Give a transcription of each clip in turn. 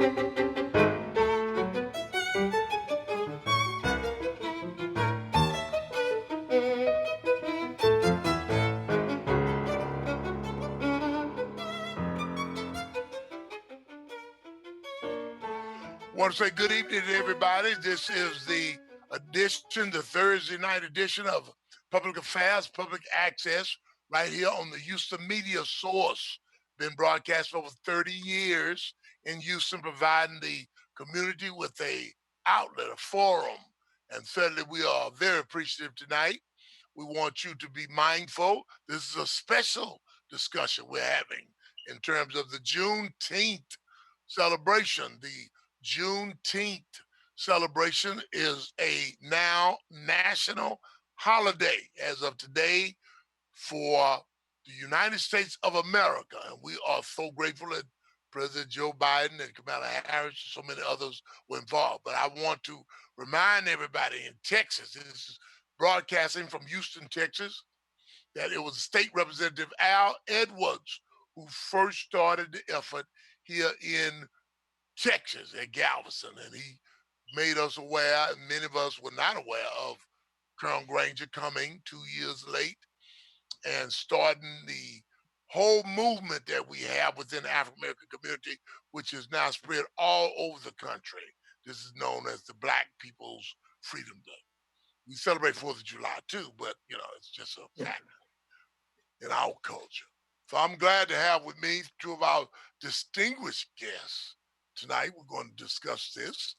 Want to say good evening to everybody. This is the Thursday night edition of Public Affairs, Public Access, right here on the Houston Media Source. Been broadcast for over 30 years in Houston, providing the community with a outlet, a forum. And certainly we are very appreciative tonight. We want you to be mindful. This is a special discussion we're having in terms of the Juneteenth celebration. The Juneteenth celebration is a now national holiday as of today for the United States of America. And we are so grateful that President Joe Biden and Kamala Harris and so many others were involved. But I want to remind everybody in Texas, this is broadcasting from Houston, Texas, that it was State Representative Al Edwards who first started the effort here in Texas at Galveston. And he made us aware, and many of us were not aware of Colonel Granger coming 2 years late and starting the whole movement that we have within the African American community, which is now spread all over the country. This is known as the Black People's Freedom Day. We celebrate 4th of July too, but it's just a fact in our culture. So I'm glad to have with me two of our distinguished guests tonight. We're going to discuss this.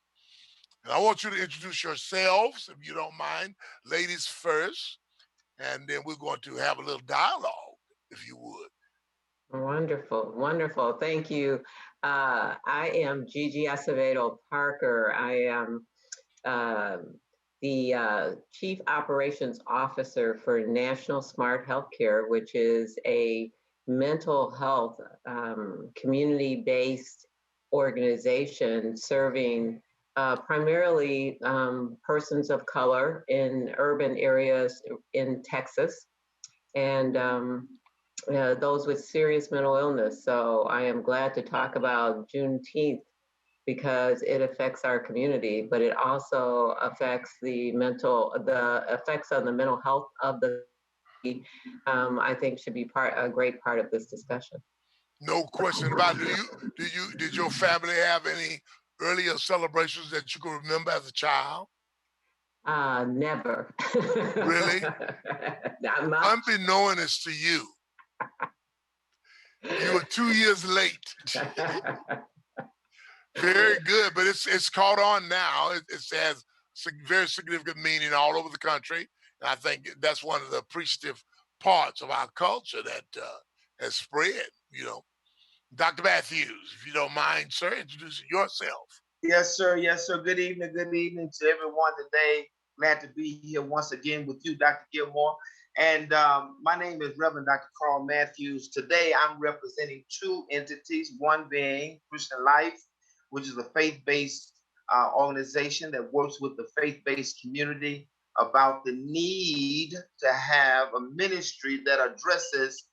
And I want you to introduce yourselves, if you don't mind, ladies first, and then we're going to have a little dialogue, if you would. Wonderful, wonderful. Thank you. I am Gigi Acevedo Parker. I am the Chief Operations Officer for National Smart Healthcare, which is a mental health community-based organization serving primarily persons of color in urban areas in Texas and those with serious mental illness. So I am glad to talk about Juneteenth because it affects our community, but it also affects the effects on the mental health of the I think should be a great part of this discussion. No question about it. Did your family have any earlier celebrations that you can remember as a child? Never. Really? Not much. Unbeknownst to you, you were 2 years late. Very good, but it's caught on now. It has very significant meaning all over the country, and I think that's one of the appreciative parts of our culture that has spread. Dr. Matthews, if you don't mind, sir, introducing yourself. Yes, sir. Yes, sir. Good evening. Good evening to everyone today. Glad to be here once again with you, Dr. Gilmore. And my name is Reverend Dr. Carl Matthews. Today, I'm representing two entities, one being Christian Life, which is a faith-based organization that works with the faith-based community about the need to have a ministry that addresses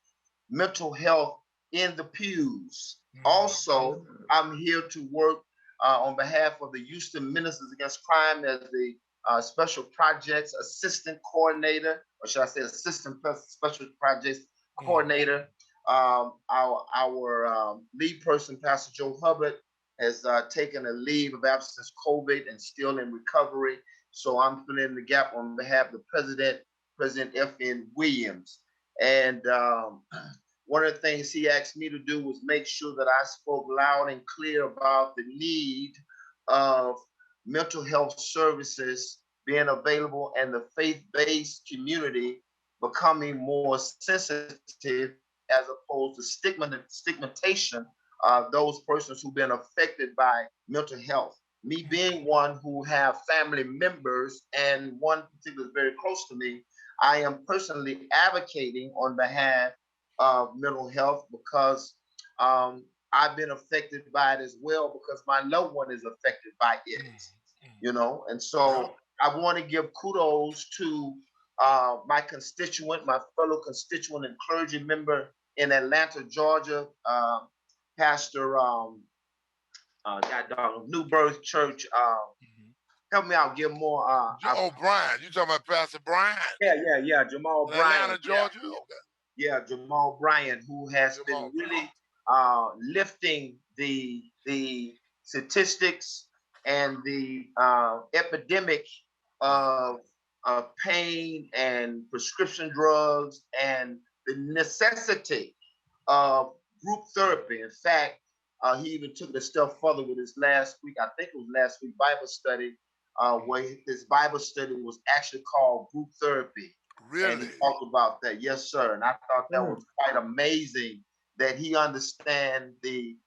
mental health in the pews. Also, I'm here to work on behalf of the Houston Ministers Against Crime as the Special Projects Assistant Coordinator, or should I say Assistant Special Projects Coordinator. Our lead person, Pastor Joe Hubbard, has taken a leave of absence, COVID, and still in recovery. So I'm filling in the gap on behalf of the President F.N. Williams. And one of the things he asked me to do was make sure that I spoke loud and clear about the need of mental health services being available and the faith-based community becoming more sensitive as opposed to stigmatization of those persons who've been affected by mental health. Me being one who have family members and one particular is very close to me, I am personally advocating on behalf of mental health because I've been affected by it as well because my loved one is affected by it, and so I want to give kudos to my constituent, my fellow constituent and clergy member in Atlanta, Georgia, Pastor that dog, New Birth Church. Mhm. Help me out, Gilmore. Oh, Brian, you talking about Pastor Brian Yeah, Jamal in Bryant. Atlanta, Georgia? Okay, Yeah, Jamal Bryant, who has been Jamal Bryant. really lifting the statistics and the epidemic Mm. of pain and prescription drugs and the necessity of group therapy. In fact, he even took it a step further with his last week, I think it was last week, Bible study, where his Bible study was actually called group therapy. And he Really? talked about that. Yes, sir. And I thought that Mm. was quite amazing that he understand the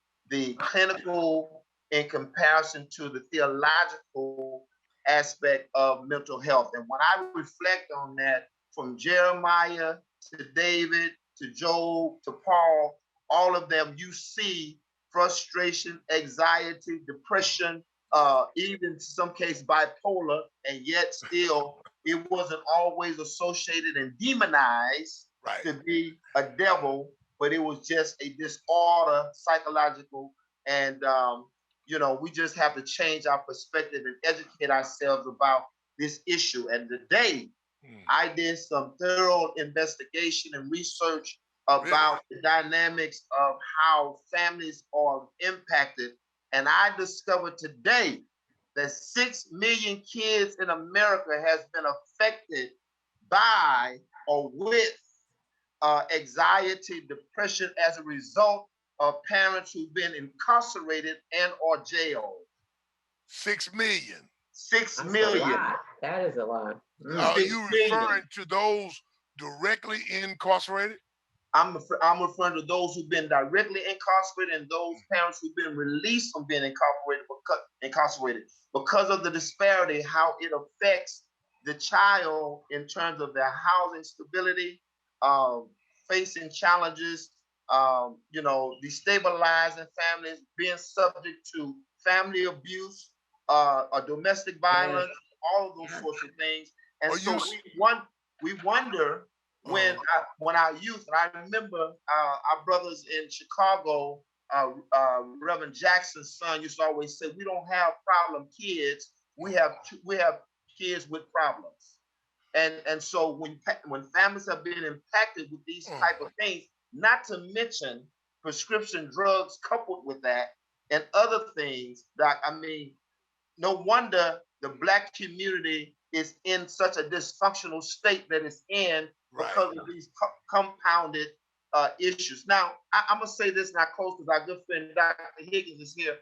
clinical in comparison to the theological aspect of mental health. And when I reflect on that, from Jeremiah to David to Job to Paul, all of them, you see frustration, anxiety, depression, Yeah. even in some case bipolar, and yet still it wasn't always associated and demonized Right. to be a devil, but it was just a disorder, psychological. And, we just have to change our perspective and educate ourselves about this issue. And today, Mm. I did some thorough investigation and research Really? about the dynamics of how families are impacted. And I discovered today that 6 million kids in America has been affected by or with anxiety, depression as a result of parents who've been incarcerated and or jailed. 6 million. Six That's a million. lot. That is a lot. Are Mm. 6 you million. referring to those directly incarcerated? I'm referring to those who've been directly incarcerated and those parents who've been released from being incarcerated because of the disparity, how it affects the child in terms of their housing stability, facing challenges, destabilizing families, being subject to family abuse, or domestic Yes. violence, all of those Yes. sorts of things. And Are so you? we wonder when Uh, when our youth, and I remember our brothers in Chicago, Reverend Jackson's son used to always say, "We don't have problem kids. We have kids with problems." And so when families have been impacted with these uh, type of things, not to mention prescription drugs coupled with that and other things, Doc, I mean, no wonder the Black community is in such a dysfunctional state that it's in right. because of these compounded issues. Now, I'm going to say this and I close because our good friend Dr. Higgins is here.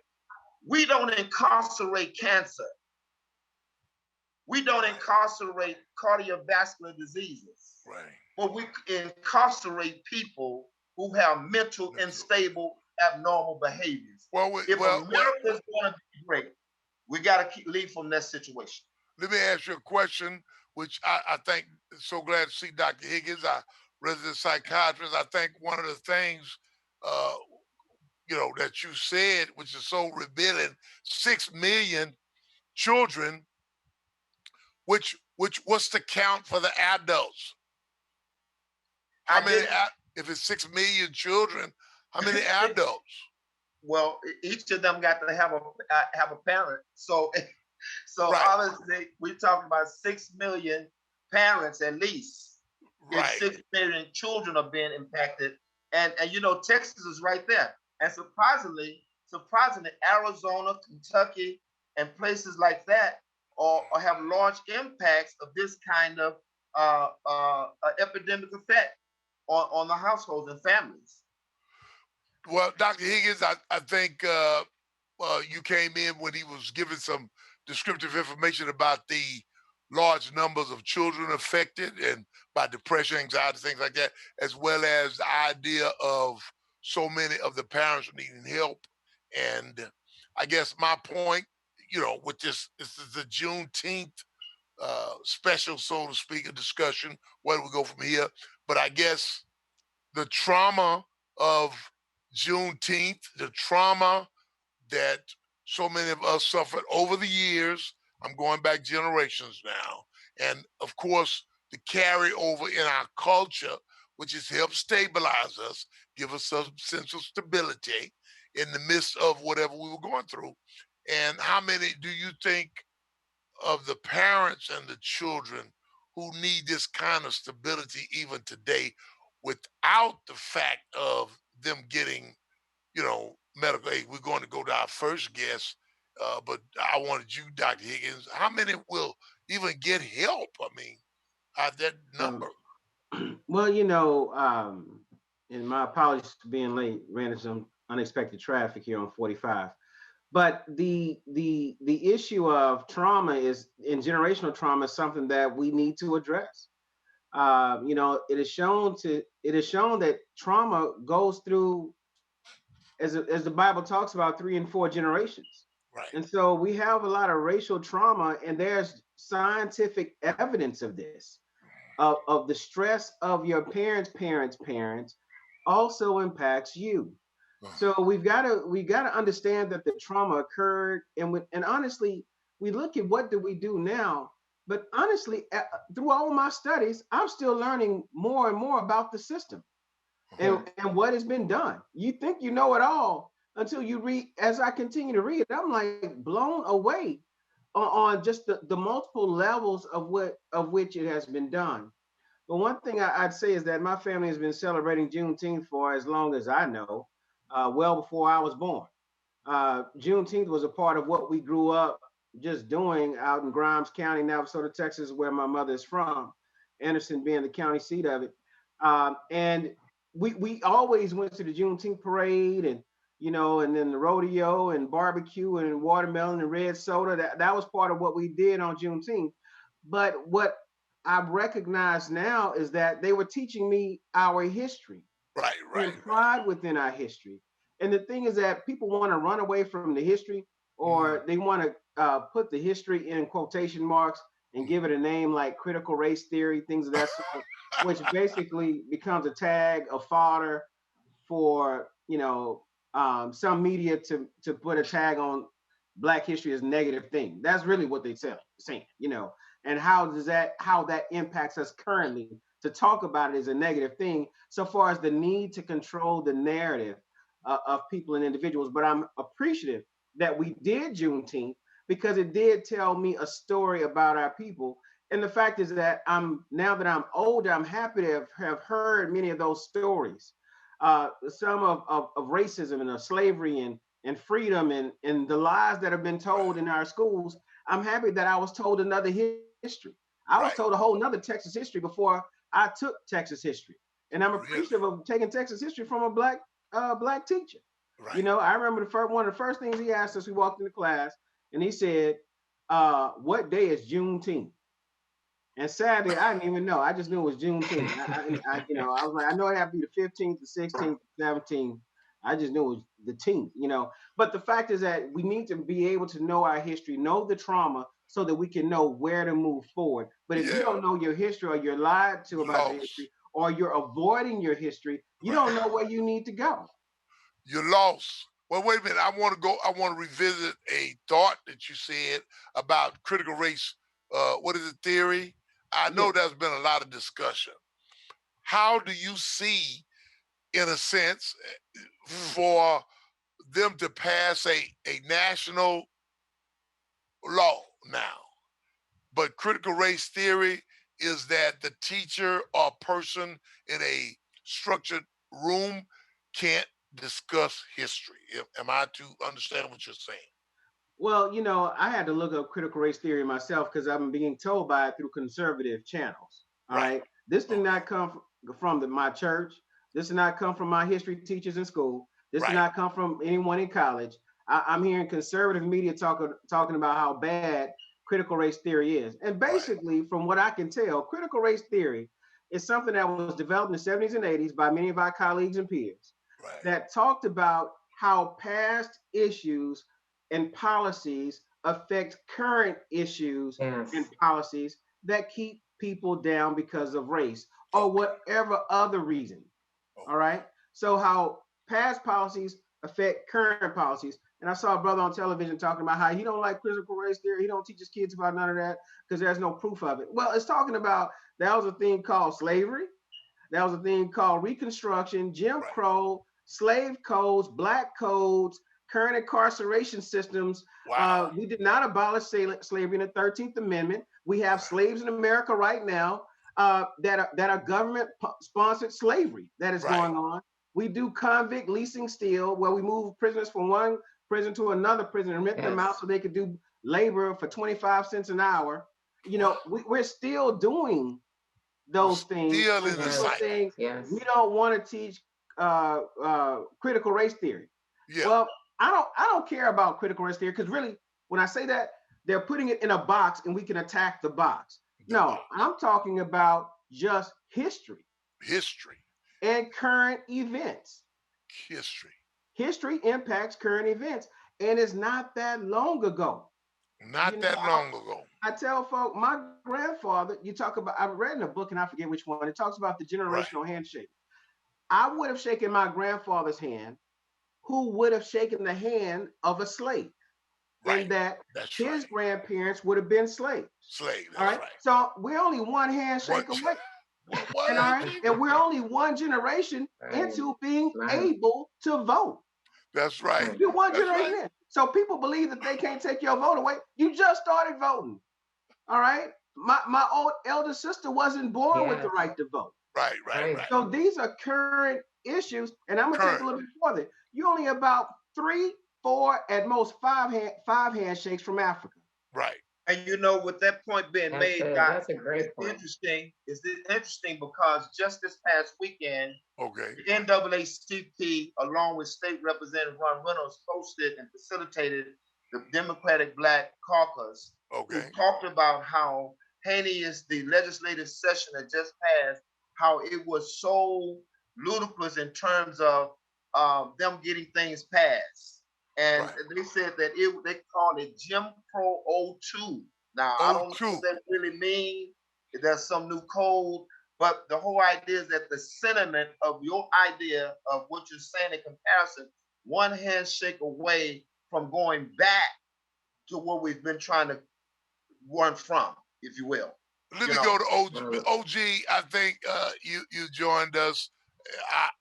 We don't incarcerate cancer. We don't Right. incarcerate cardiovascular diseases, Right. but we incarcerate people who have mental Mental. unstable, abnormal behaviors. Well, If well, America is going to be great, we got to leave from that situation. let me ask you a question, which I think so glad to see Dr. Higgins, our resident psychiatrist. I think one of the things, uh, that you said, which is so revealing, 6 million children, which what's the count for the adults? How I many, did if it's 6 million children, how many adults? well. Each of them got to have a parent. So Right, obviously we're talking about 6 million parents at least. If right. 6 million children are being impacted, and Texas is right there, and surprisingly, Arizona, Kentucky, and places like that or have large impacts of this kind of epidemic effect on the households and families. Well, Dr. Higgins, I think you came in when he was giving some descriptive information about the large numbers of children affected and by depression, anxiety, things like that, as well as the idea of so many of the parents needing help. And I guess my point, with this is the Juneteenth special, so to speak, a discussion. Where do we go from here? But I guess the trauma of Juneteenth, the trauma that so many of us suffered over the years. I'm going back generations now. And of course, the carryover in our culture, which has helped stabilize us, give us some sense of stability. in the midst of whatever we were going through. And how many do you think of the parents and the children who need this kind of stability even today without the fact of them getting, medical aid? We're going to go to our first guest, but I wanted you, Dr. Higgins. How many will even get help? I mean, that Um, number. well, and my apologies for being late. Ran into some unexpected traffic here on 45. But the issue of trauma is in generational trauma is something that we need to address. It is shown that trauma goes through, as the Bible talks about, 3 and 4 generations. Right. And so we have a lot of racial trauma, and there's scientific evidence of this, of the stress of your parents also impacts you. So we gotta understand that the trauma occurred, and honestly, we look at what do we do now. But honestly, through all of my studies, I'm still learning more and more about the system and what has been done. You think you know it all until you read. As I continue to read, I'm like blown away on just the multiple levels of which it has been done. But one thing I'd say is that my family has been celebrating Juneteenth for as long as I know, well before I was born. Juneteenth was a part of what we grew up just doing out in Grimes County, Navasota, Texas, where my mother is from, Anderson being the county seat of it. And we always went to the Juneteenth parade, and then the rodeo and barbecue and watermelon and red soda. That was part of what we did on Juneteenth. But what I recognize now is that they were teaching me our history Right, right, and pride within our history. And the thing is that people want to run away from the history, or they want to put the history in quotation marks and give it a name like critical race theory, things of that sort, which basically becomes a tag, a fodder for some media to put a tag on Black history as a negative thing. That's really what they saying. And how that impacts us currently to talk about it as a negative thing, so far as the need to control the narrative of people and individuals. But I'm appreciative that we did Juneteenth because it did tell me a story about our people. And the fact is that now that I'm older, I'm happy to have heard many of those stories. Some of racism and of slavery and freedom and the lies that have been told in our schools. I'm happy that I was told another history. I was right. told a whole nother Texas history before I took Texas history. And I'm Really? appreciative of taking Texas history from a black teacher. Right. I remember one of the first things he asked us, we walked into class, and he said, what day is Juneteenth? And sadly, I didn't even know. I just knew it was Juneteenth. I was like, I know it had to be the 15th, the 16th, the 17th. I just knew it was the 10th. But the fact is that we need to be able to know our history, know the trauma, so that we can know where to move forward. But if you Yeah. don't know your history, or you're lied to about the history, Lost. or you're avoiding your history, you don't know where you need to go. You're lost. Well, wait a minute. I want to revisit a thought that you said about critical race. What is it, theory? I know Yes. there's been a lot of discussion. How do you see, in a sense, for them to pass a national law now? But critical race theory is that the teacher or person in a structured room can't discuss history. Am I to understand what you're saying? Well, I had to look up critical race theory myself because I'm being told by it through conservative channels. All Right. right. This did Okay. not come from my church. This did not come from my history teachers in school. This did Right. not come from anyone in college. I'm hearing conservative media talking about how bad critical race theory is. And Right. basically, from what I can tell, critical race theory is something that was developed in the 70s and 80s by many of our colleagues and peers Right. that talked about how past issues and policies affect current issues Yes. and policies that keep people down because of race or Okay. whatever other reason. All Okay. right. So, how past policies affect current policies. And I saw a brother on television talking about how he don't like critical race theory. He don't teach his kids about none of that because there's no proof of it. Well, it's talking about that was a thing called slavery. That was a thing called Reconstruction, Jim Right. Crow, slave codes, black codes, current incarceration systems. Wow. We did not abolish slavery in the 13th Amendment. We have slaves in America right now that are government-sponsored slavery that is going on. We do convict leasing still, where we move prisoners from one prison to another prison and rent them out so they could do labor for 25 cents an hour. You know, we're still doing those things. Still in the People cycle. saying we don't want to teach critical race theory. Yeah. Well, I don't care about critical race theory, because really, when I say that, they're putting it in a box and we can attack the box. No, I'm talking about just history. History. And current events. History impacts current events. And it's not that long ago. Not that long ago. I tell folk, my grandfather, I've read in a book and I forget which one, it talks about the generational handshake. I would have shaken my grandfather's hand, who would have shaken the hand of a slave. And that's his grandparents would have been slaves. All right. So we're only one handshake away. And we're only one generation into being able to vote. That's right. You're one generation in. So people believe that they can't take your vote away. You just started voting. All right. My old elder sister wasn't born with the right to vote. Right. So these are current issues. And I'm gonna take a little bit further. You're only about 3, 4, at most 5 handshakes from Africa. Right. And you know, with that point being made, that's a great point. It's interesting because just this past weekend, the NAACP, along with State Representative Ron Reynolds, hosted and facilitated the Democratic Black Caucus, who talked about how heinous the legislative session that just passed, how it was so ludicrous in terms of them getting things passed. And they said that they called it Jim Crow 02. Now, I don't know what that really means. There's some new code, but the whole idea is that the sentiment of your idea of what you're saying in comparison, one handshake away from going back to what we've been trying to run from, if you will. Let me go to OG. I think you joined us.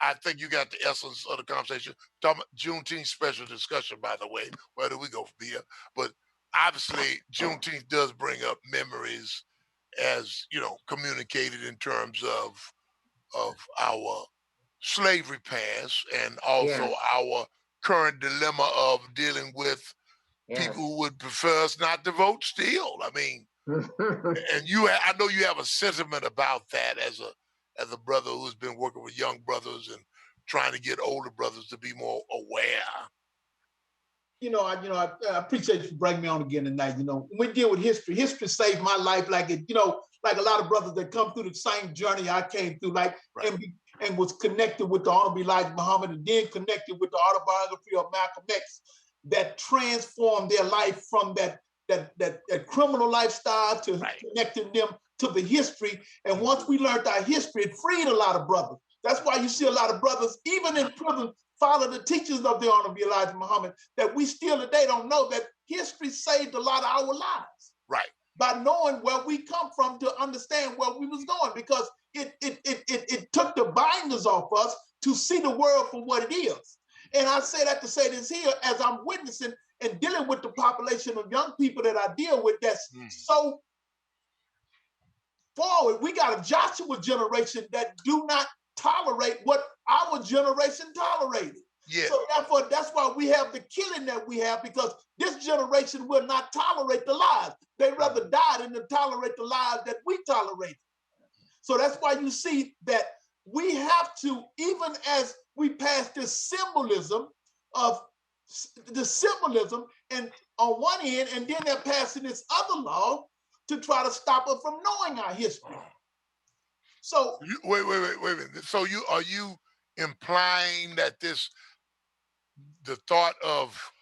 I think you got the essence of the conversation. Talking about Juneteenth special discussion, by the way. Where do we go from here? But obviously, Juneteenth does bring up memories, as you know, communicated in terms of our slavery past and also our current dilemma of dealing with people who would prefer us not to vote still. I mean, and I know you have a sentiment about that as a brother who's been working with young brothers and trying to get older brothers to be more aware. I appreciate you bringing me on again tonight. You know, when we deal with history, history saved my life. Like a lot of brothers that come through the same journey I came through, and was connected with the Honorable Elijah Muhammad, and then connected with the autobiography of Malcolm X, that transformed their life from that criminal lifestyle to connecting them to the history. And once we learned our history, it freed a lot of brothers. That's why you see a lot of brothers, even in prison, follow the teachings of the Honorable Elijah Muhammad, that we still today don't know that history saved a lot of our lives. Right. By knowing where we come from to understand where we was going, because it took the binders off us to see the world for what it is. And I say that to say this here, as I'm witnessing and dealing with the population of young people that I deal with, that's so forward. We got a Joshua generation that do not tolerate what our generation tolerated. Yeah. So therefore, that's why we have the killing that we have, because this generation will not tolerate the lies. They'd rather die than to tolerate the lies that we tolerated. So that's why you see that we have to, even as we pass this symbolism and on one end, and then they're passing this other law to try to stop us from knowing our history. So wait a minute. So are you implying that the thought of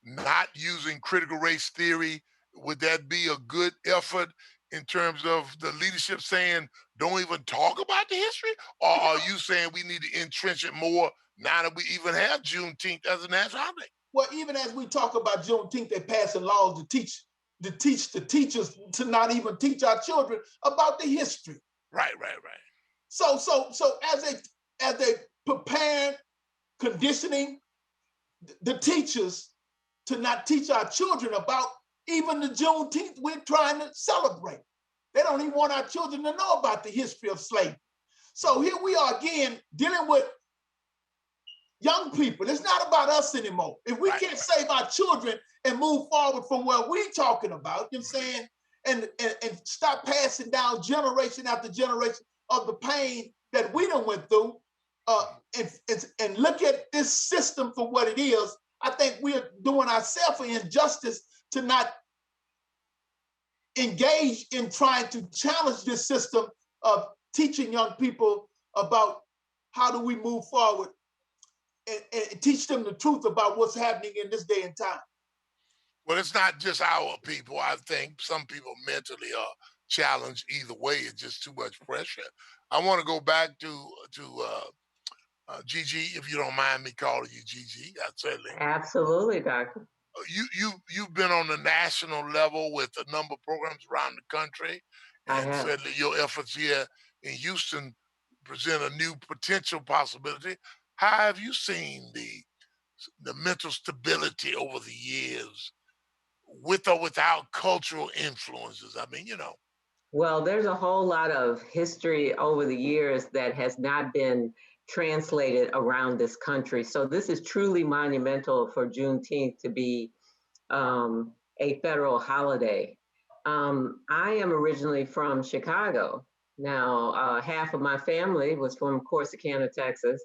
not using critical race theory, would that be a good effort in terms of the leadership saying don't even talk about the history? Or are you saying we need to entrench it more now that we even have Juneteenth as a national holiday? Well, even as we talk about Juneteenth, they're passing laws to teach the teachers to not even teach our children about the history. Right. So as they preparing, conditioning the teachers to not teach our children about even the Juneteenth we're trying to celebrate. They don't even want our children to know about the history of slavery. So here we are again dealing with young people. It's not about us anymore. If we can't save our children and move forward from what we're talking about, you know what I'm saying, and stop passing down generation after generation of the pain that we done went through, and look at this system for what it is, I think we're doing ourselves an injustice to not engage in trying to challenge this system of teaching young people about how do we move forward and teach them the truth about what's happening in this day and time. Well, it's not just our people. I think some people mentally are challenged either way. It's just too much pressure. I want to go back to Gigi, if you don't mind me calling you Gigi. I certainly. Absolutely, Doctor. You've been on the national level with a number of programs around the country, and certainly your efforts here in Houston present a new potential possibility. How have you seen the mental stability over the years, with or without cultural influences? I mean, Well, there's a whole lot of history over the years that has not been translated around this country. So this is truly monumental for Juneteenth to be a federal holiday. I am originally from Chicago. Now, half of my family was from Corsicana, Texas,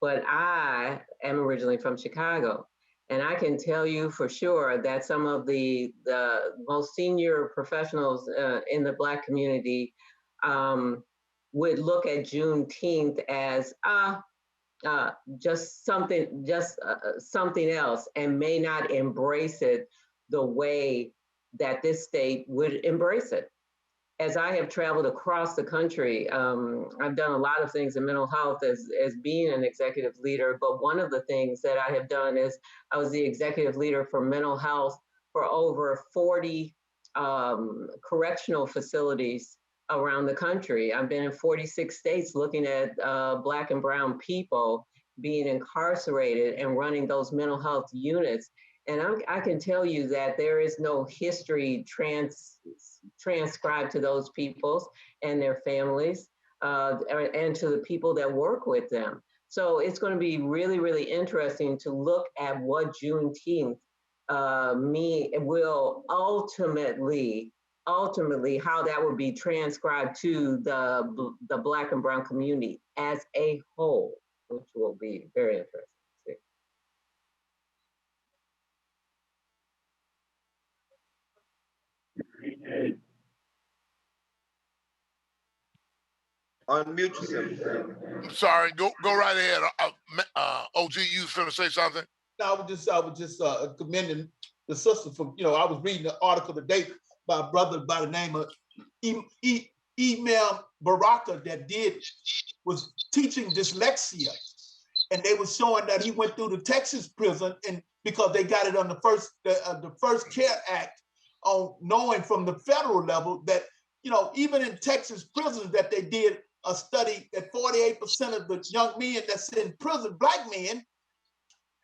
but I am originally from Chicago. And I can tell you for sure that some of the most senior professionals in the Black community would look at Juneteenth as just something else, and may not embrace it the way that this state would embrace it. As I have traveled across the country, I've done a lot of things in mental health as being an executive leader, but one of the things that I have done is I was the executive leader for mental health for over 40 correctional facilities around the country. I've been in 46 states looking at Black and Brown people being incarcerated and running those mental health units. And I can tell you that there is no history transcribed to those peoples and their families, and to the people that work with them. So it's going to be really, really interesting to look at what Juneteenth will ultimately how that will be transcribed to the Black and Brown community as a whole, which will be very interesting to see. Unmute yourself. I'm sorry. Go right ahead. OG, you was finna say something? No, I was just commending the sister from, I was reading an article today by a brother by the name of Email Baraka that was teaching dyslexia. And they were showing that he went through the Texas prison, and because they got it on the First Care Act, on knowing from the federal level that, even in Texas prisons, that they did a study that 48% of the young men that's in prison, Black men,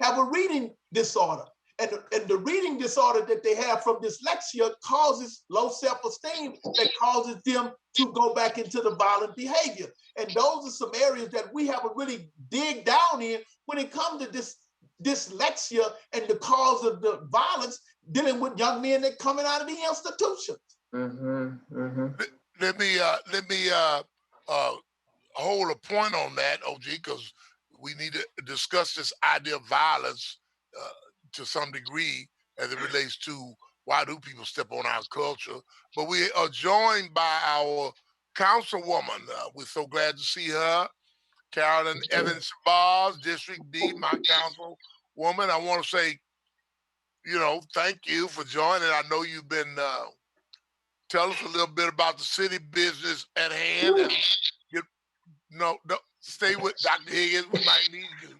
have a reading disorder. And the reading disorder that they have from dyslexia causes low self-esteem that causes them to go back into the violent behavior. And those are some areas that we have to really dig down in when it comes to this dyslexia and the cause of the violence dealing with young men that coming out of the institutions. Let me hold a point on that, OG, because we need to discuss this idea of violence to some degree as it relates to why do people step on our culture. But we are joined by our councilwoman. We're so glad to see her, Carolyn Evans Bars, District D, my councilwoman. I want to say, thank you for joining. I know you've been tell us a little bit about the city business at hand, and stay with Dr. Higgins. We might need you.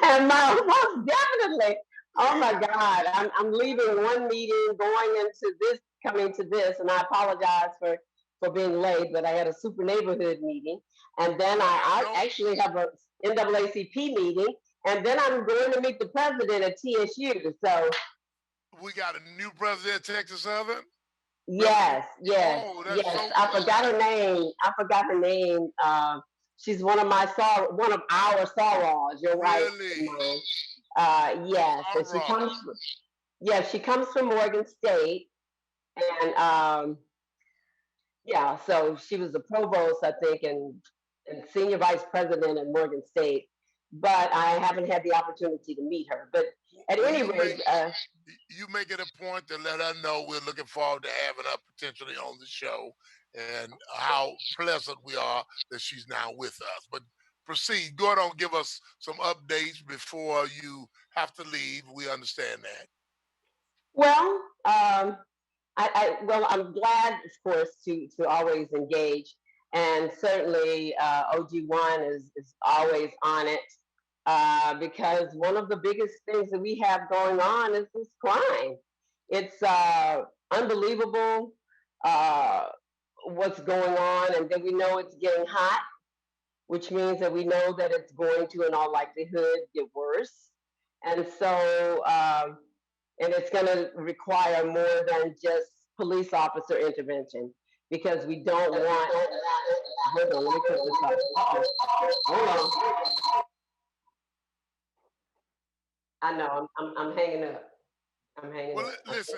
And most definitely. Oh my God, I'm leaving one meeting, going into this, coming to this, and I apologize for being late, but I had a super neighborhood meeting, and then I actually have NAACP meeting, and then I'm going to meet the president at TSU. So We got a new president of Texas Southern. yes, yes, Oh, that's yes. so I cool. forgot her name. I forgot her name. She's one of our sorors. You're right. Really? Yes. And Soror. she comes from Morgan State, and yeah. So she was the provost, I think, and senior vice president at Morgan State. But I haven't had the opportunity to meet her. But at Well, any you rate, make it a point to let her know we're looking forward to having her potentially on the show, and how pleasant we are that she's now with us. But proceed. Go ahead and give us some updates before you have to leave. We understand that. well, I'm glad, of course, to always engage, and certainly OG1 is always on it, because one of the biggest things that we have going on is this crime. It's unbelievable uh, what's going on, and then we know it's getting hot, which means that we know that it's going to, in all likelihood, get worse. And so, and it's going to require more than just police officer intervention, because we don't want. Hold on, let me put this up. Hold on. I know, I'm hanging up. I'm hanging Well, up.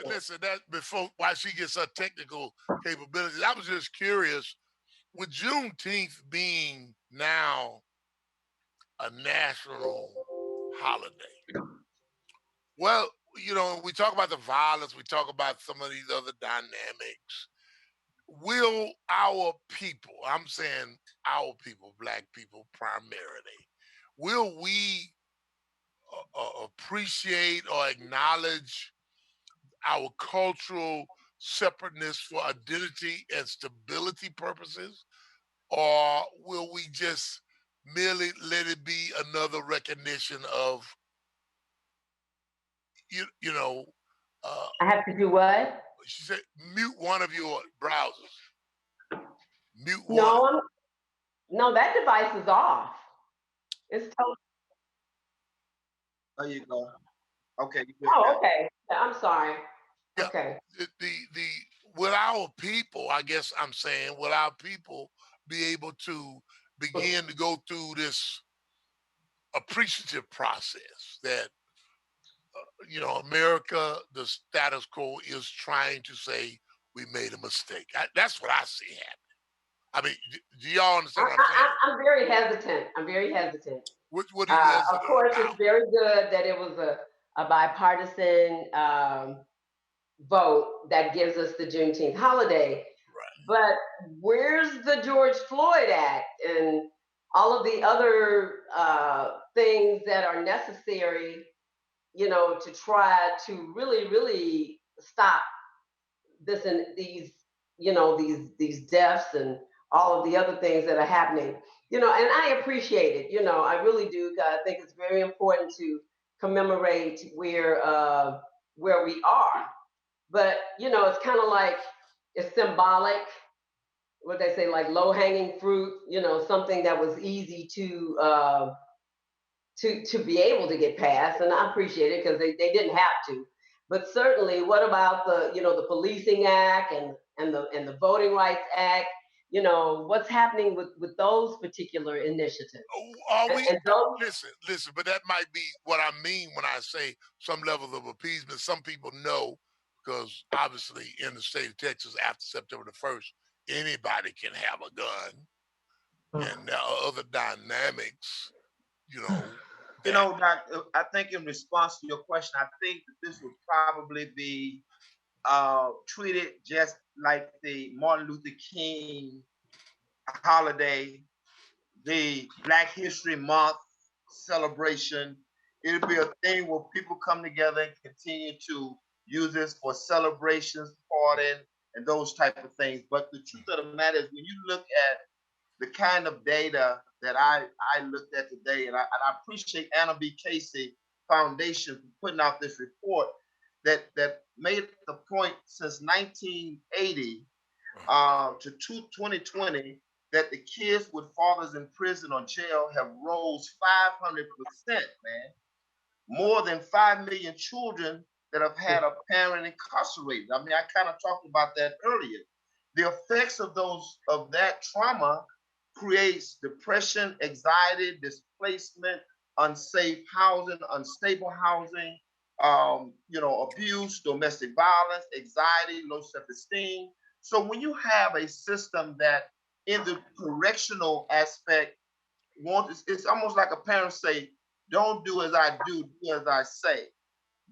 listen. That before while she gets her technical capabilities, I was just curious. With Juneteenth being now a national holiday, well, we talk about the violence, we talk about some of these other dynamics. Will our people, I'm saying our people, Black people primarily, will we appreciate or acknowledge our cultural separateness for identity and stability purposes? Or will we just merely let it be another recognition of, you know, uh, I have to do what? she said, mute one of your browsers. Mute one. No, no, that device is off. It's totally. There you go. Okay, you good Oh, now. okay. I'm sorry. Yeah. Okay. The will our people, I guess I'm saying, will our people be able to begin to go through this appreciative process that America, the status quo is trying to say we made a mistake. That's what I see happening. I mean, do y'all understand what I'm saying? I'm very hesitant. I'm very hesitant. What are you hesitant Of course, about? it's very good that it was a bipartisan vote that gives us the Juneteenth holiday. Right. But where's the George Floyd Act and all of the other things that are necessary, to try to really, really stop this and these, these deaths and all of the other things that are happening. And I appreciate it. I really do. I think it's very important to commemorate where we are. But it's kind of like it's symbolic. What they say, like low hanging fruit. Something that was easy to be able to get passed, and I appreciate it because they didn't have to. But certainly, what about the Policing Act and the Voting Rights Act? What's happening with those particular initiatives? Are we And those, listen, but that might be what I mean when I say some level of appeasement. Some people know because obviously in the state of Texas after September the 1st, anybody can have a gun. And there are other dynamics, Doc, I think in response to your question, I think that this would probably be treated just like the Martin Luther King holiday, the Black History Month celebration. It'll be a thing where people come together and continue to use this for celebrations, partying, and those type of things. But the truth of the matter is, when you look at the kind of data that I looked at today, and I appreciate Anna B. Casey Foundation for putting out this report that made the point since 1980 to 2020 that the kids with fathers in prison or jail have rose 500%, man. More than 5 million children that have had a parent incarcerated. I mean, I kind of talked about that earlier. The effects of that trauma creates depression, anxiety, displacement, unsafe housing, unstable housing, abuse, domestic violence, anxiety, low self-esteem. So when you have a system that in the correctional aspect it's almost like a parent say, don't do as I do as I say.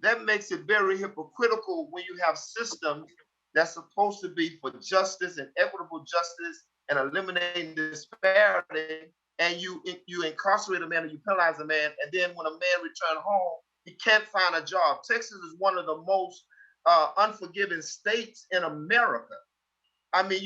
That makes it very hypocritical when you have systems that's supposed to be for justice and equitable justice and eliminating disparity, and you incarcerate a man or you penalize a man, and then when a man returns home, he can't find a job. Texas is one of the most unforgiving states in America. I mean,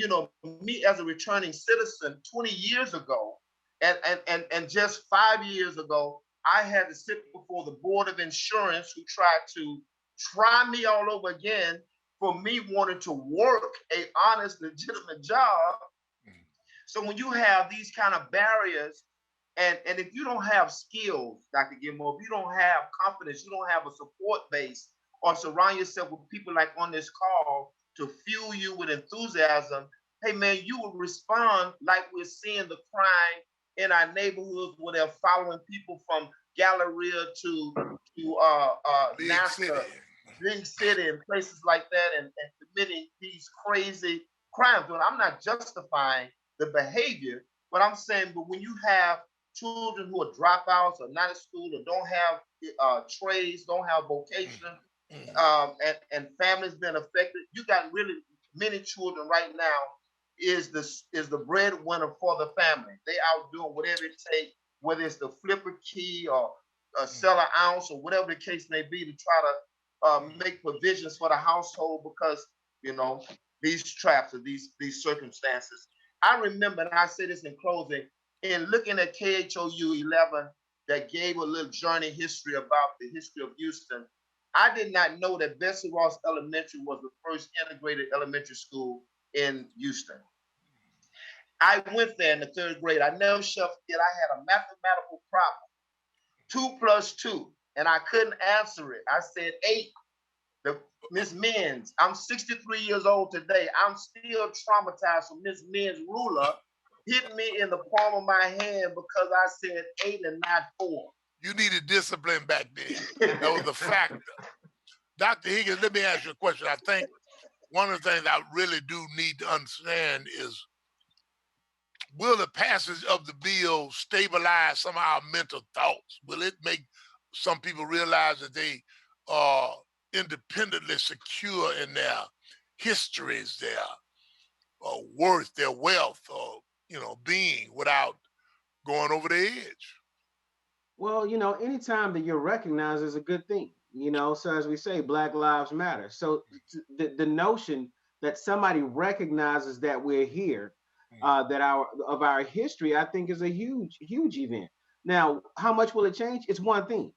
me as a returning citizen 20 years ago, and just 5 years ago, I had to sit before the Board of Insurance who tried to try me all over again for me wanting to work a honest, legitimate job. So when you have these kind of barriers, and if you don't have skills, Dr. Gilmore, if you don't have confidence, you don't have a support base, or surround yourself with people like on this call to fuel you with enthusiasm, hey man, you will respond like we're seeing the crime in our neighborhoods where they're following people from Galleria to NASA, Big City, and places like that, and committing these crazy crimes. But I'm not justifying the behavior, but I'm saying, but when you have children who are dropouts or not at school or don't have trades, don't have vocation, and families been affected, you got really many children right now is the breadwinner for the family. They out doing whatever it takes, whether it's the flipper key or sell an ounce or whatever the case may be, to try to make provisions for the household because these traps or these circumstances. I remember, and I say this in closing, in looking at KHOU 11 that gave a little journey history about the history of Houston, I did not know that Bessie Ross Elementary was the first integrated elementary school in Houston. I went there in the third grade. I never shall forget, I had a mathematical problem, 2 plus 2, and I couldn't answer it. I said 8. Miss Menz, I'm 63 years old today. I'm still traumatized from Miss Menz ruler hitting me in the palm of my hand because I said 8 and not 4. You needed discipline back then. That was a factor. Dr. Higgins, let me ask you a question. I think one of the things I really do need to understand is, will the passage of the bill stabilize some of our mental thoughts? Will it make some people realize that they are independently secure in their histories, their worth, their wealth, or being, without going over the edge? Well, anytime that you're recognized is a good thing, So as we say, Black Lives Matter. So the notion that somebody recognizes that we're here, that our history, I think, is a huge, huge event. Now, how much will it change? It's one thing,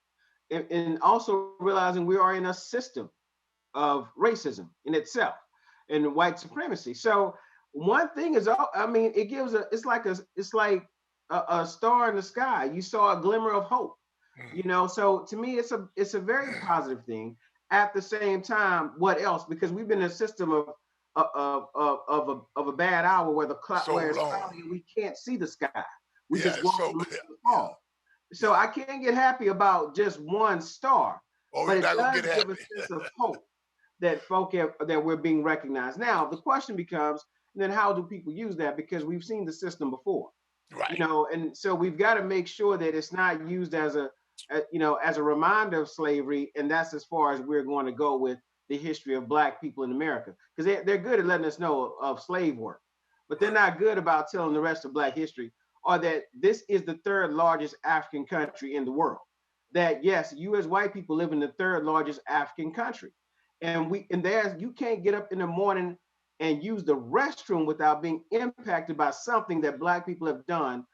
and also realizing we are in a system of racism in itself and white supremacy. So one thing is, I mean, it gives it's like a star in the sky. You saw a glimmer of hope, So to me, it's a very positive thing. At the same time, what else? Because we've been in a system of a bad hour where where it's cloudy and we can't see the sky. We just walk the fall. So I can't get happy about just one star, but it does give a sense of hope that that we're being recognized. Now the question becomes, then how do people use that? Because we've seen the system before, right? And so we've got to make sure that it's not used as a reminder of slavery, and that's as far as we're going to go with the history of Black people in America, because they're good at letting us know of slave work, but they're not good about telling the rest of Black history, or that this is the third largest African country in the world. That yes, you as white people live in the third largest African country, and you can't get up in the morning and use the restroom without being impacted by something that Black people have done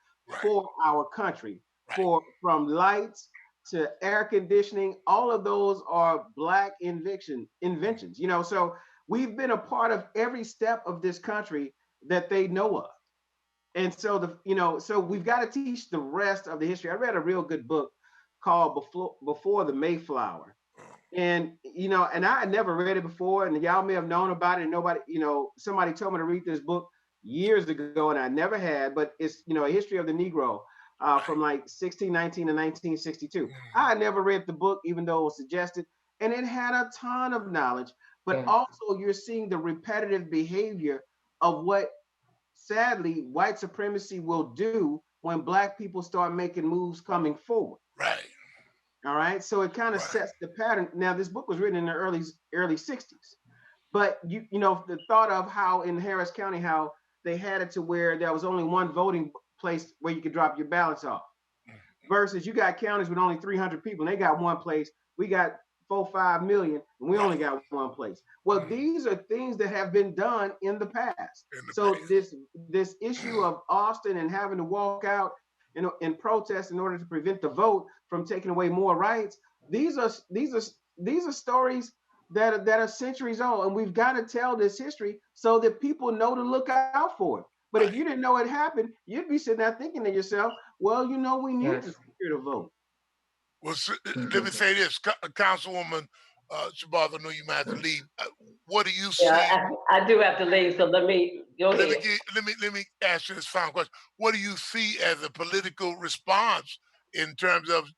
for our country, from lights to air conditioning. All of those are Black inventions, So we've been a part of every step of this country that they know of. And so so we've got to teach the rest of the history. I read a real good book called Before the Mayflower. And and I had never read it before, and y'all may have known about it, and nobody, somebody told me to read this book years ago, and I never had, but it's a history of the Negro from like 1619 to 1962. I had never read the book, even though it was suggested, and it had a ton of knowledge, but Yeah. also you're seeing the repetitive behavior of what sadly white supremacy will do when Black people start making moves coming forward. Right. All right. So it kind of Right. sets the pattern. Now, this book was written in the early 60s. But the thought of how in Harris County, how they had it to where there was only one voting place where you could drop your ballots off. Versus you got counties with only 300 people, and they got one place. We got 4-5 million, and we only got one place. Well, these are things that have been done in the past. So this issue of Austin and having to walk out in protest in order to prevent the vote from taking away more rights. These are stories that are centuries old, and we've got to tell this history so that people know to look out for it. But if you didn't know it happened, you'd be sitting there thinking to yourself, well, we need to secure the vote. Well, let me say this, Councilwoman Shabazz, I know you might have to leave. What do you see? Yeah, I do have to leave, so let me go ahead. Let me ask you this final question. What do you see as a political response in terms of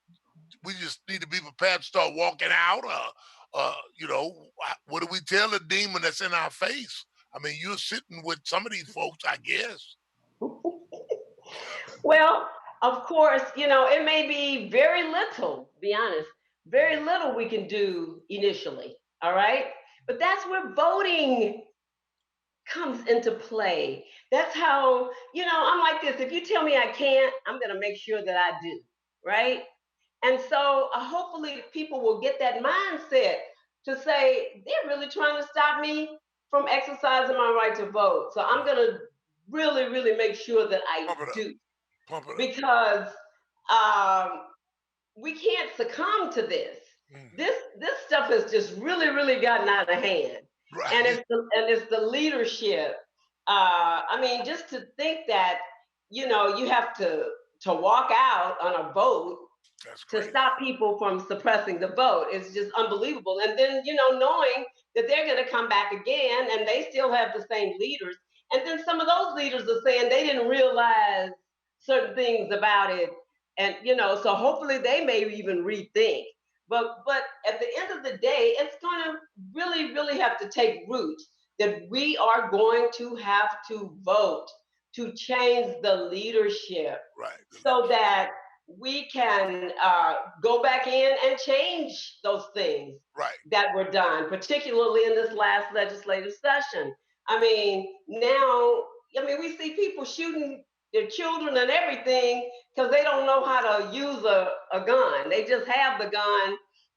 we just need to be prepared to start walking out? What do we tell the demon that's in our face? I mean, you're sitting with some of these folks, I guess. Well, of course, it may be very little, be honest, very little we can do initially. All right. But that's where voting comes into play. That's how, I'm like this. If you tell me I can't, I'm going to make sure that I do. Right. And so hopefully people will get that mindset to say, they're really trying to stop me from exercising my right to vote. So I'm going to really, really make sure that I do. Because we can't succumb to this. This stuff has just really, really gotten out of hand. Right. And it's the leadership. Just to think that, you have to walk out on a vote to stop people from suppressing the vote is just unbelievable. And then, knowing that they're going to come back again and they still have the same leaders. And then some of those leaders are saying they didn't realize certain things about it. And, so hopefully they may even rethink. But at the end of the day, it's going to really, really have to take root that we are going to have to vote to change the leadership. Right. So that we can go back in and change those things that were done, particularly in this last legislative session. Now, we see people shooting their children and everything because they don't know how to use a gun. They just have the gun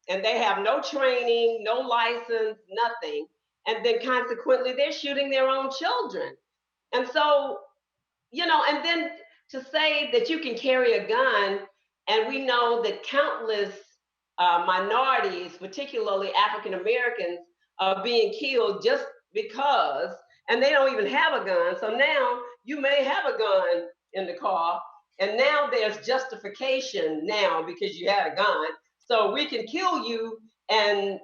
and they have no training, no license, nothing. And then consequently, they're shooting their own children. And so, and then to say that you can carry a gun, and we know that countless minorities, particularly African Americans, are being killed just because, and they don't even have a gun. So now you may have a gun in the car, and now there's justification now because you had a gun. So we can kill you and,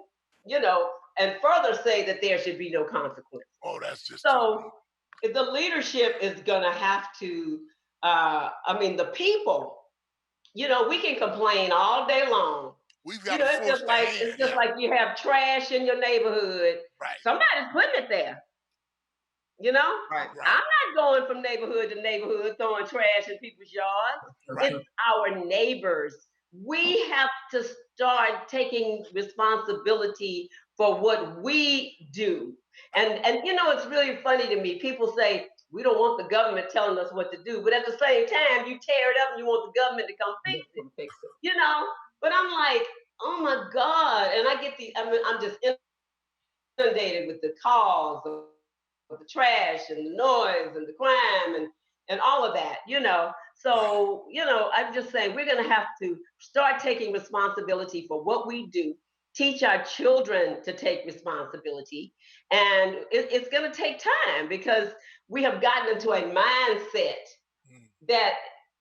and further say that there should be no consequence. Oh, that's just so. The leadership is going to have to, the people, we can complain all day long. We've got it's just like you have trash in your neighborhood. Right. Somebody's putting it there. Right. I'm not going from neighborhood to neighborhood throwing trash in people's yards. Right. It's our neighbors. We have to start taking responsibility for what we do. And it's really funny to me. People say, we don't want the government telling us what to do. But at the same time, you tear it up and you want the government to come fix it. But I'm like, oh my God. And I get I'm just inundated with the calls of the trash and the noise and the crime and all of that, So, I'm just saying we're going to have to start taking responsibility for what we do, teach our children to take responsibility. And it's going to take time because we have gotten into a mindset that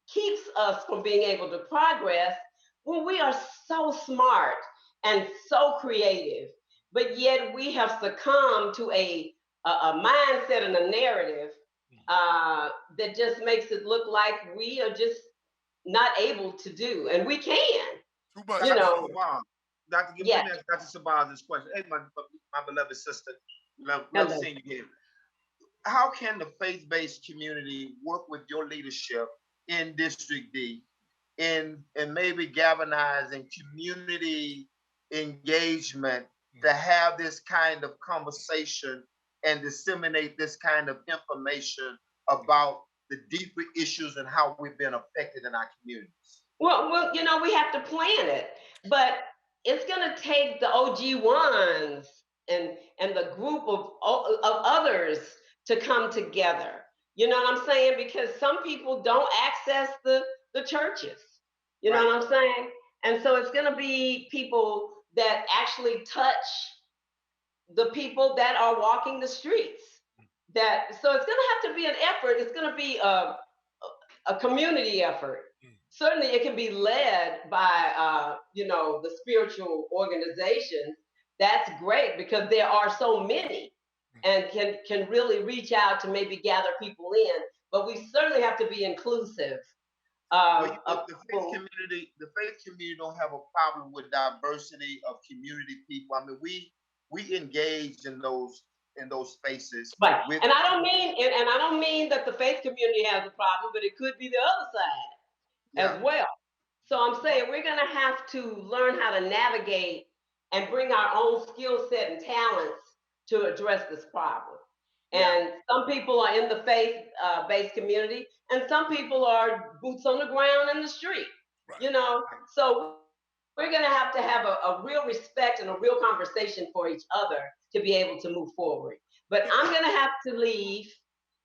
keeps us from being able to progress when we are so smart and so creative, but yet we have succumbed to a mindset and a narrative that just makes it look like we are just not able to do, and we can, Too much. you know. Dr. Gilmore, Yeah. let me ask Dr. Sabah this question. Hey, my beloved sister, love Hello. seeing you here. How can the faith-based community work with your leadership in District D in maybe galvanizing community engagement to have this kind of conversation and disseminate this kind of information about the deeper issues and how we've been affected in our communities? Well, you know, we have to plan it, but it's going to take the OG ones and the group of others to come together. You know what I'm saying? Because some people don't access the churches. You know what I'm saying? And so it's going to be people that actually touch the people that are walking the streets. That so it's going to have to be an effort. It's going to be a community effort. Certainly, it can be led by you know, the spiritual organizations. That's great because there are so many, and can really reach out to maybe gather people in. But we certainly have to be inclusive. The faith community don't have a problem with diversity of community people. I mean, we engage in those spaces. Right. And I don't mean that the faith community has a problem, but it could be the other side as well. So I'm saying we're going to have to learn how to navigate and bring our own skill set and talents to address this problem. And some people are in the faith-based community, and some people are boots on the ground in the street. You know, so we're going to have a real respect and a real conversation for each other to be able to move forward. But I'm going to have to leave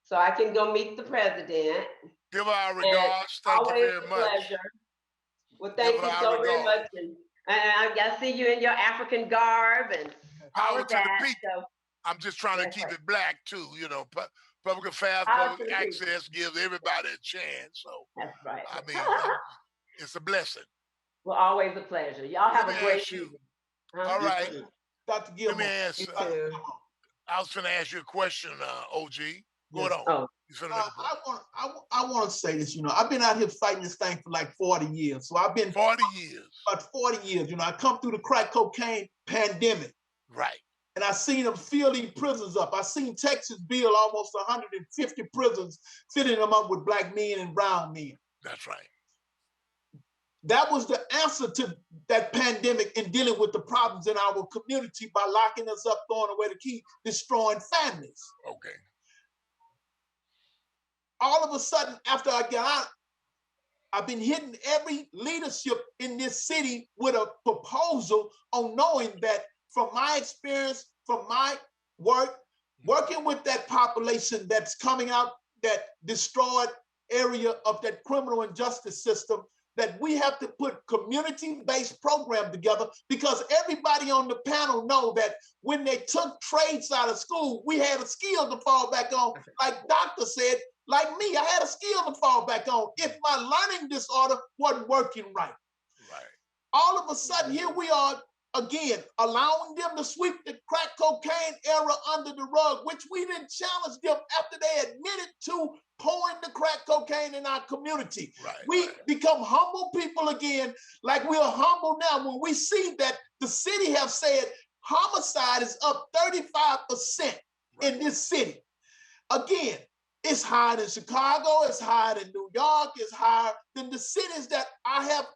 so I can go meet the president. Give our regards. Thank you very much. Pleasure. Well, thank you so very much. And I see you in your African garb and power to that, the people. so. I'm just trying to keep it black too. You know, public affairs, public access gives everybody a chance. So that's right. I mean, it's a blessing. Well, always a pleasure. Y'all have a great evening. All right. Dr. Gilmore. Let me ask. I was going to ask you a question, OG. Go on. Oh. I want to say this. You know, I've been out here fighting this thing for like 40 years. So I've been 40 years. About 40 years. You know, I come through the crack cocaine pandemic. Right. And I seen them fill these prisons up. I seen Texas build almost 150 prisons, filling them up with black men and brown men. That's right. That was the answer to that pandemic in dealing with the problems in our community by locking us up, throwing away the key, destroying families. Okay. All of a sudden, after I got out, I've been hitting every leadership in this city with a proposal on knowing that from my experience, from my work, working with that population that's coming out, that destroyed area of that criminal and justice system, that we have to put community-based program together, because everybody on the panel know that when they took trades out of school, we had a skill to fall back on. Like Doctor said, like me, I had a skill to fall back on if my learning disorder wasn't working right. All of a sudden, here we are again, allowing them to sweep the crack cocaine era under the rug, which we didn't challenge them after they admitted to pouring the crack cocaine in our community. We become humble people again, like we are humble now when we see that the city have said homicide is up 35% in this city. Again, it's higher in Chicago, it's higher in New York, it's higher than the cities that I have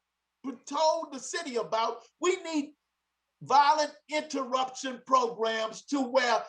told the city about. We need violent interruption programs to where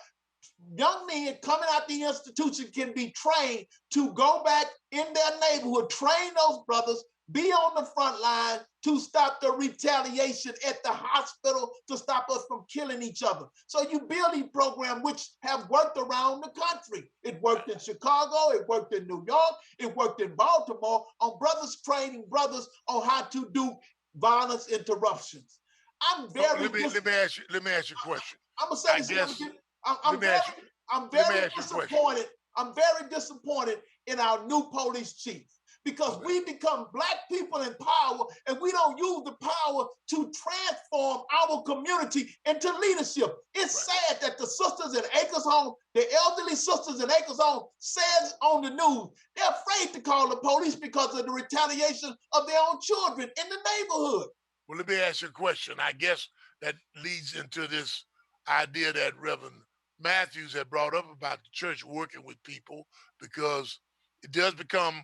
young men coming out the institution can be trained to go back in their neighborhood, train those brothers, be on the front line to stop the retaliation at the hospital, to stop us from killing each other. So you build these programs which have worked around the country. It worked in Chicago, it worked in New York, it worked in Baltimore, on brothers training brothers on how to do violence interruptions. I'm very. Let me ask you a question. I'm gonna say this. I'm very disappointed. I'm very disappointed in our new police chief, because we become Black people in power and we don't use the power to transform our community into leadership. It's sad that the sisters in Acres Home, the elderly sisters in Acres Home, says on the news, they're afraid to call the police because of the retaliation of their own children in the neighborhood. Well, let me ask you a question. I guess that leads into this idea that Reverend Matthews had brought up about the church working with people, because it does become,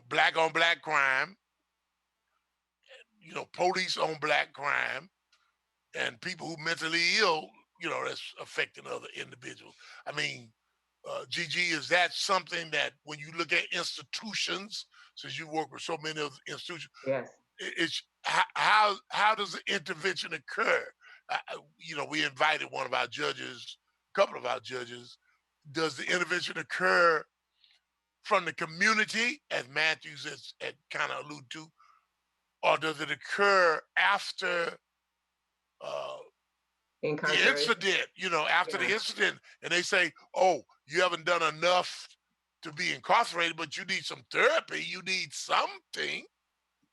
black on black crime, police on black crime, and people who mentally ill, that's affecting other individuals. I mean, Gigi, is that something that when you look at institutions, since you work with so many of the institutions, Yes. it's how does the intervention occur? We invited one of our judges, a couple of our judges. Does the intervention occur from the community, as Matthews has kind of alluded to, or does it occur after the Incarceration. incident? After the Yeah. incident, and they say, "Oh, you haven't done enough to be incarcerated, but you need some therapy. You need something."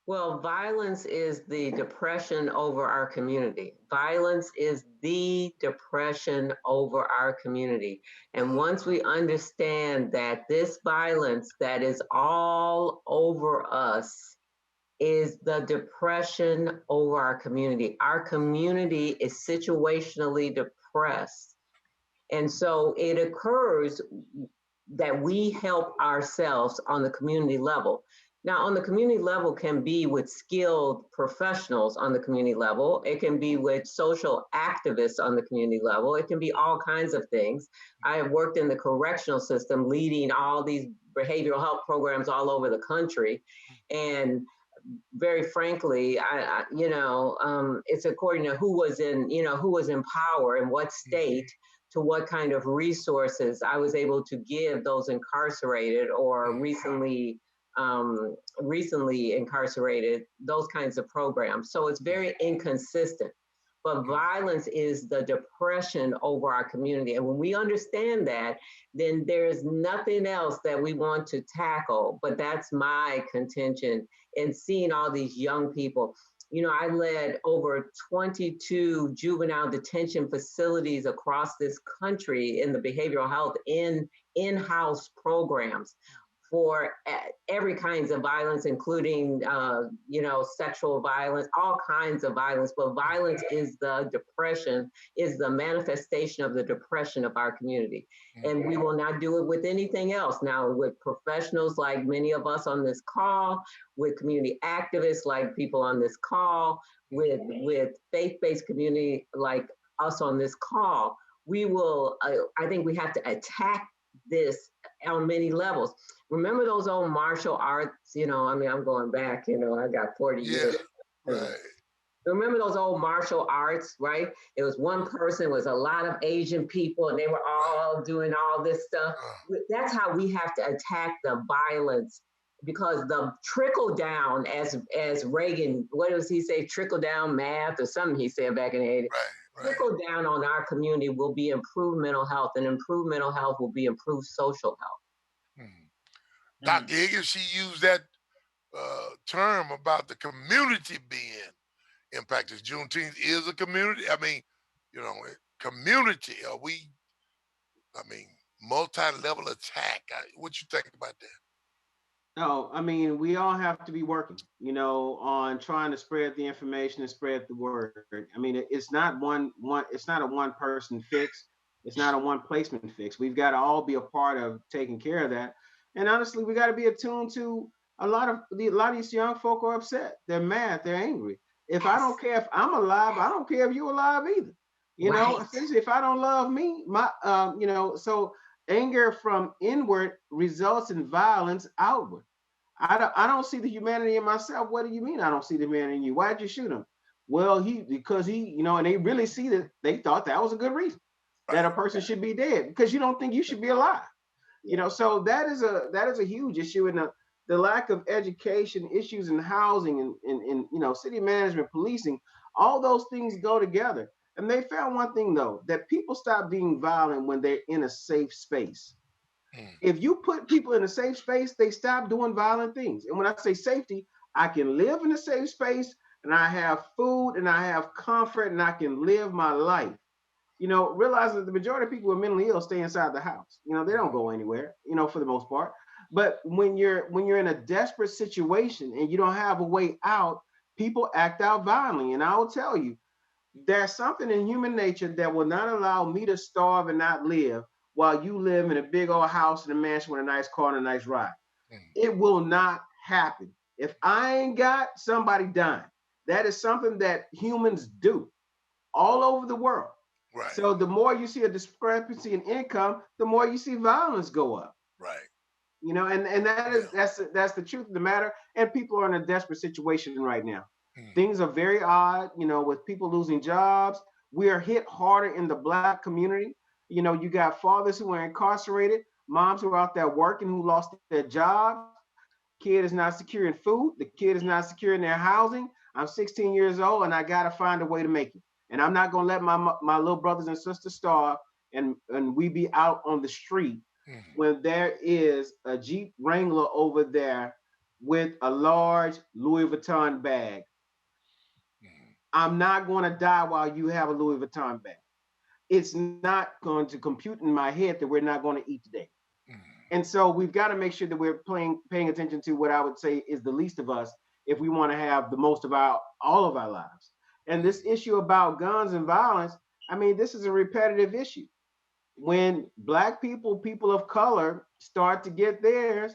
Well, violence is the depression over our community. Violence is the depression over our community. And once we understand that this violence that is all over us is the depression over our community is situationally depressed. And so it occurs that we help ourselves on the community level. Now, on the community level can be with skilled professionals on the community level. It can be with social activists on the community level. It can be all kinds of things. I have worked in the correctional system, leading all these behavioral health programs all over the country. And very frankly, it's according to who was in power in what state, to what kind of resources I was able to give those incarcerated or recently incarcerated, those kinds of programs. So it's very inconsistent. But violence is the depression over our community. And when we understand that, then there's nothing else that we want to tackle. But that's my contention in seeing all these young people. I led over 22 juvenile detention facilities across this country in the behavioral health in-house programs for every kinds of violence, including, sexual violence, all kinds of violence. But violence is the depression, is the manifestation of the depression of our community. And we will not do it with anything else. Now, with professionals like many of us on this call, with community activists like people on this call, with faith-based community like us on this call, we will, I think we have to attack this on many levels. Remember those old martial arts, I'm going back, I got 40 years. Right. Remember those old martial arts, right? It was one person, it was a lot of Asian people, and they were all doing all this stuff. That's how we have to attack the violence, because the trickle down, as Reagan, what does he say, trickle down math or something he said back in the 80s. Right. Trickle down on our community will be improved mental health, and improved mental health will be improved social health. Dr. Higgins, she used that term about the community being impacted. Juneteenth is a community. I mean, community. Are we, multi-level attack? What you think about that? No, we all have to be working, on trying to spread the information and spread the word. It's not it's not a one person fix. It's not a one placement fix. We've got to all be a part of taking care of that. And honestly, we got to be attuned to a lot of these young folk are upset. They're mad. They're angry. If I don't care if I'm alive, I don't care if you're alive either. Essentially, if I don't love me, so anger from inward results in violence outward. I don't see the humanity in myself. What do you mean I don't see the man in you? Why'd you shoot him? Well, because he, and they really see that they thought that was a good reason that a person should be dead, because you don't think you should be alive. So that is a huge issue. And the lack of education, issues in housing and city management, policing, all those things go together. And they found one thing though, that people stop being violent when they're in a safe space. If you put people in a safe space, they stop doing violent things. And when I say safety, I can live in a safe space and I have food and I have comfort and I can live my life. Realize that the majority of people who are mentally ill stay inside the house. They don't go anywhere, for the most part. But when you're in a desperate situation and you don't have a way out, people act out violently. And I will tell you, there's something in human nature that will not allow me to starve and not live while you live in a big old house and a mansion with a nice car and a nice ride. It will not happen. If I ain't got somebody dying, that is something that humans do all over the world. Right. So the more you see a discrepancy in income, the more you see violence go up. Right. And that's the truth of the matter. And people are in a desperate situation right now. Things are very odd, with people losing jobs. We are hit harder in the Black community. You got fathers who are incarcerated, moms who are out there working who lost their jobs. Kid is not secure in food. The kid is not secure in their housing. I'm 16 years old and I got to find a way to make it. And I'm not going to let my little brothers and sisters starve and we be out on the street when there is a Jeep Wrangler over there with a large Louis Vuitton bag. I'm not going to die while you have a Louis Vuitton bag. It's not going to compute in my head that we're not going to eat today. And so we've got to make sure that we're paying attention to what I would say is the least of us if we want to have the most of all of our lives. And this issue about guns and violence, I mean, this is a repetitive issue. When Black people, people of color start to get theirs,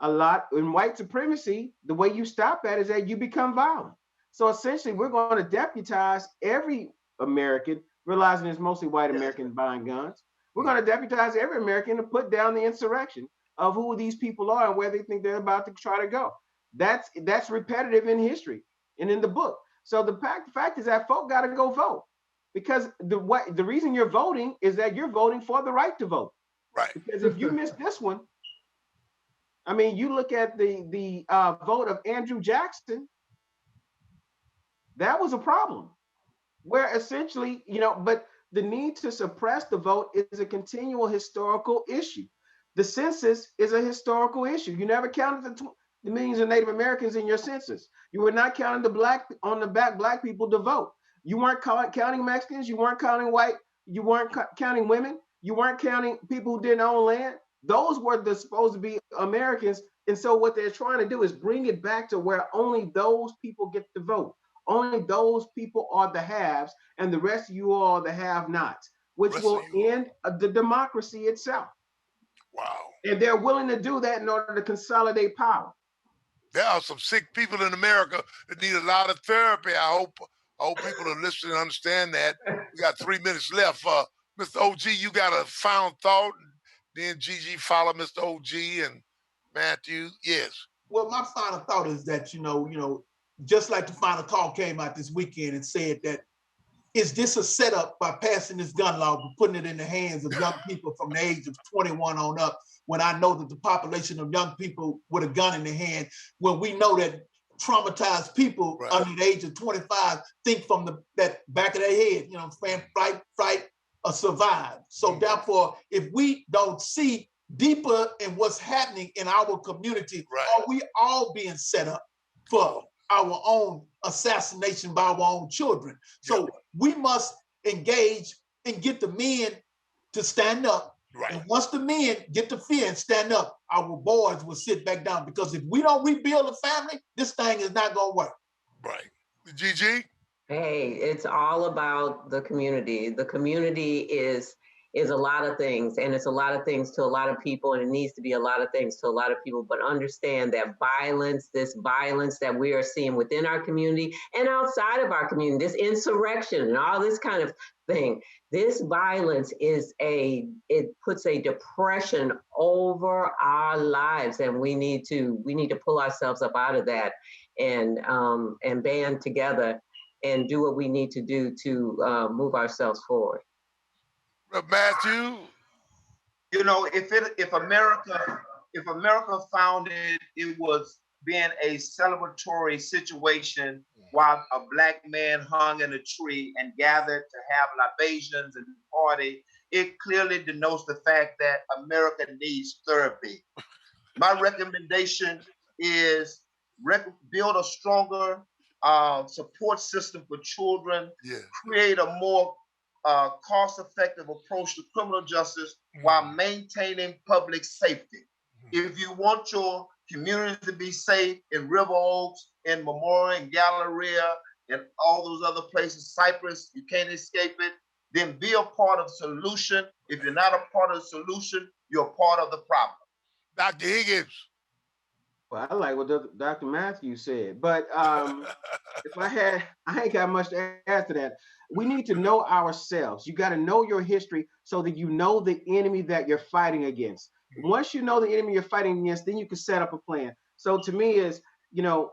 a lot in white supremacy, the way you stop that is that you become violent. So essentially, we're going to deputize every American, realizing it's mostly white Americans buying guns. We're going to deputize every American to put down the insurrection of who these people are and where they think they're about to try to go. That's repetitive in history and in the book. So the fact is that folk got to go vote, because the reason you're voting is that you're voting for the right to vote. Right. Because if you miss this one, I mean, you look at the vote of Andrew Jackson. That was a problem, where essentially, but the need to suppress the vote is a continual historical issue. The census is a historical issue. You never counted the millions of Native Americans in your census. You were not counting the black people to vote. You weren't counting Mexicans. You weren't counting white. You weren't counting women. You weren't counting people who didn't own land. Those were supposed to be Americans. And so what they're trying to do is bring it back to where only those people get to vote. Only those people are the haves, and the rest of you all are the have-nots, which will end the democracy itself. Wow. And they're willing to do that in order to consolidate power. There are some sick people in America that need a lot of therapy. I hope people are listening and understand that. We got 3 minutes left. Mr. OG, you got a final thought? Then Gigi follow Mr. OG and Matthew. Yes. Well, my final thought is that, just like the final call came out this weekend and said that, is this a setup by passing this gun law, putting it in the hands of young people from the age of 21 on up, when I know that the population of young people with a gun in their hand, when we know that traumatized people under the age of 25 think from that back of their head, fight or survive. So therefore, if we don't see deeper in what's happening in our community, are we all being set up for our own assassination by our own children? So we must engage and get the men to stand up. And once the men get the fear and stand up, our boys will sit back down, because if we don't rebuild a family, this thing is not going to work. Right. Gigi? Hey, it's all about the community. The community is a lot of things, and it's a lot of things to a lot of people, and it needs to be a lot of things to a lot of people. But understand that this violence that we are seeing within our community and outside of our community, this insurrection and all this kind of thing, this violence it puts a depression over our lives, and we need to pull ourselves up out of that and band together and do what we need to do to move ourselves forward. Matthew? If America founded, it was being a celebratory situation while a black man hung in a tree and gathered to have libations and party, it clearly denotes the fact that America needs therapy. My recommendation is build a stronger support system for children, Yeah. create a more cost-effective approach to criminal justice while maintaining public safety. If you want your community to be safe in River Oaks, in Memorial, and Galleria, and all those other places, Cypress, you can't escape it, then be a part of the solution. If you're not a part of the solution, you're a part of the problem. Dr. Higgins. Well, I like what Dr. Matthews said, but if I ain't got much to add to that. We need to know ourselves. You got to know your history so that you know the enemy that you're fighting against. Once you know the enemy you're fighting against, then you can set up a plan. So to me is,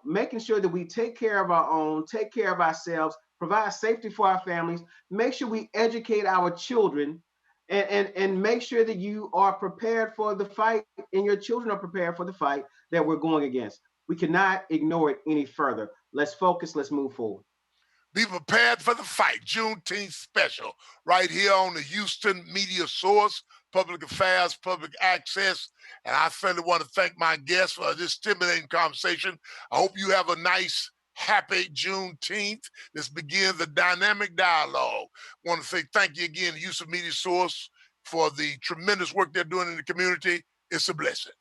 making sure that we take care of our own, take care of ourselves, provide safety for our families, make sure we educate our children, and make sure that you are prepared for the fight and your children are prepared for the fight that we're going against. We cannot ignore it any further. Let's focus. Let's move forward. Be prepared for the fight. Juneteenth special right here on the Houston Media Source, Public Affairs, Public Access. And I certainly want to thank my guests for this stimulating conversation. I hope you have a nice, happy Juneteenth. This begins a dynamic dialogue. I want to say thank you again, Houston Media Source, for the tremendous work they're doing in the community. It's a blessing.